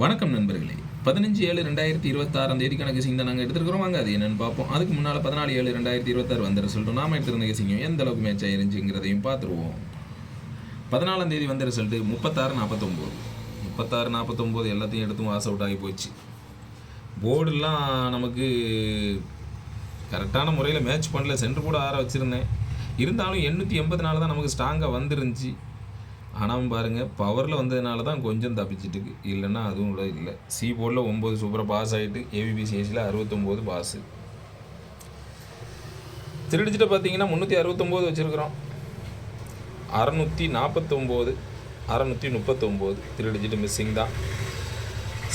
வணக்கம் நண்பர்களே. 15/7/2026 தேதிக்கான கெஸிங் தான் நாங்கள் எடுத்துருக்கிறோம். வாங்க அது என்னென்னு பார்ப்போம். அதுக்கு முன்னால் 14/7/2026 வந்த ரிசல்ட்டும் நாம் எடுத்திருந்த கெஸிங்கும் எந்த அளவுக்கு மேட்ச் ஆயிருந்துச்சுங்கிறதையும் பார்த்துருவோம். 14ஆம் தேதி வந்த ரிசல்ட்டு 36-49. 36-49 எல்லாத்தையும் எடுத்தும் வாஸ் அவுட் ஆகி போச்சு. போர்டுலாம் நமக்கு கரெக்டான முறையில் மேட்ச் பண்ணல. சென்டர் கூட 6 வச்சுருந்தேன். இருந்தாலும் 884 தான் நமக்கு ஸ்ட்ராங்காக வந்துருந்துச்சு. ஆனால் பாருங்கள், பவரில் வந்ததுனால தான் கொஞ்சம் தப்பிச்சிட்டுக்கு, இல்லைன்னா அதுவும் கூட இல்லை. சி போர்டில் 9 சூப்பராக பாஸ் ஆகிட்டு, ஏபிபிசிஎஸில் 69 பாஸு. திருடிச்சிட்டு பார்த்தீங்கன்னா 369 வச்சுருக்குறோம். 649 639 திருடிச்சிட்டு மிஸ்ஸிங் தான்.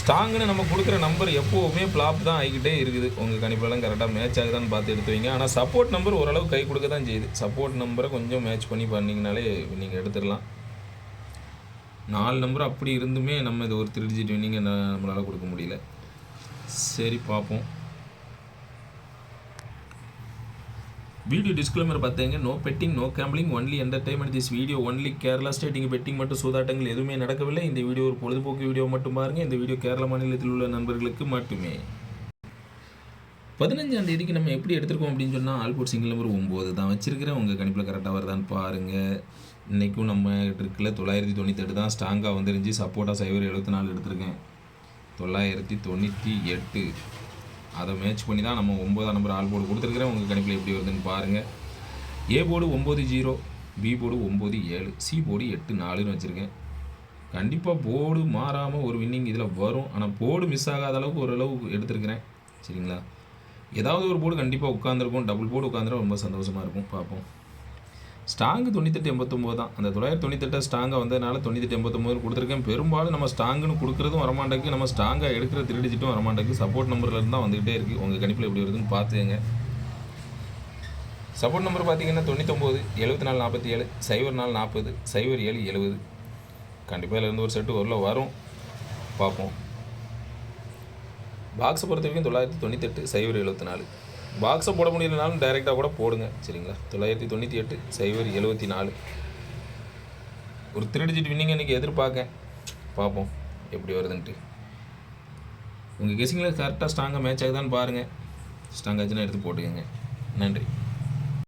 ஸ்ட்ராங்குன்னு நம்ம கொடுக்குற நம்பர் எப்போவுமே ஃப்ளாப் தான் ஆகிக்கிட்டே இருக்குது. உங்கள் கணிப்பெல்லாம் கரெக்டாக மேட்ச் ஆகுதான்னு பார்த்து எடுத்து வைங்க. ஆனால் சப்போர்ட் நம்பர் ஓரளவு கை கொடுக்க தான் செய்யுது. சப்போர்ட் நம்பரை கொஞ்சம் மேட்ச் பண்ணி பண்ணிங்கனாலே நீங்கள் எடுத்துடலாம். 4 நம்பர் அப்படி இருந்துமே நம்ம இது ஒரு 3 டிஜிட் வின்னிங்கை நம்மளால் கொடுக்க முடியல. சரி பார்ப்போம். வீடியோ டிஸ்க்ளைமர் பார்த்தீங்க. No betting, no gambling, only entertainment. This video only Kerala state. இங்கே பெட்டிங் மற்றும் சூதாட்டங்கள் எதுவுமே நடக்கவில்லை. இந்த வீடியோ ஒரு பொழுதுபோக்கு வீடியோ மட்டும் பாருங்கள். இந்த வீடியோ கேரளா மாநிலத்தில் உள்ள நண்பர்களுக்கு மட்டுமே. 15ஆம் தேதிக்கு நம்ம எப்படி எடுத்துருக்கோம் அப்படின்னு சொன்னால், ஆல்போர்ட் சிங்கிள் நம்பர் 9 தான் வச்சுருக்கிறேன். உங்கள் கணிப்பில் கரெக்டாக வருதான்னு பாருங்கள். இன்றைக்கும் நம்ம இருக்குல்ல 998 தான் ஸ்ட்ராங்காக வந்துருந்துச்சு. சப்போர்ட்டாக 074 எடுத்திருக்கேன். 998 அதை மேட்ச் பண்ணி தான் நம்ம 9ஆம் நம்பர் ஆல் போர்டு கொடுத்துருக்குறேன். உங்கள் கணிப்பில் எப்படி வருதுன்னு பாருங்கள். A board 90, B board 97, C board 84ன்னு வச்சுருக்கேன். கண்டிப்பாக போர்டு மாறாமல் ஒரு வின்னிங் இதில் வரும். ஆனால் போர்டு மிஸ் ஆகாத அளவுக்கு ஓரளவுக்கு எடுத்துருக்கிறேன். சரிங்களா? ஏதாவது ஒரு போர்டு கண்டிப்பாக உட்காந்துருக்கும். டபுள் போர்டு உட்காந்துரும் ரொம்ப சந்தோஷமாக இருக்கும். பார்ப்போம். ஸ்ட்ராங்கு 98-89 தான். அந்த 998 ஸ்ட்ராங்காக வந்ததுனால 98-89 கொடுத்துருக்கேன். பெரும்பாலும் நம்ம ஸ்ட்ராங்குன்னு கொடுக்குறதும் வரமாட்டேக்கு, நம்ம ஸ்ட்ராங்காக எடுக்கிற 3 டிஜிட்டும் வரமாட்டேக்கு. சப்போர்ட் நம்பர்லேருந்து தான் வந்துகிட்டே இருக்குது. உங்கள் கணிப்பில் எப்படி வருதுன்னு பார்த்துங்க. சப்போர்ட் நம்பர் பார்த்தீங்கன்னா 99, 74-47, 04-40, 07-70. கண்டிப்பாக இதிலேருந்து ஒரு செட்டு வரும். பார்ப்போம். பாக்ஸை பொறுத்த வரைக்கும் 998, 074. பாக்ஸை போட முடியலனாலும் டைரெக்டாக கூட போடுங்க. சரிங்களா? 998, 074. ஒரு 3 டிஜிட் வின்னிங் இன்றைக்கி எதிர்பார்க்கேன். பார்ப்போம் எப்படி வருதுன்ட்டு. உங்கள் கெஸிங்கில் கரெக்டாக ஸ்ட்ராங்காக மேட்ச் ஆகுதான்னு பாருங்கள். ஸ்ட்ராங் ஆச்சுன்னா எடுத்து போட்டுக்கோங்க. நன்றி.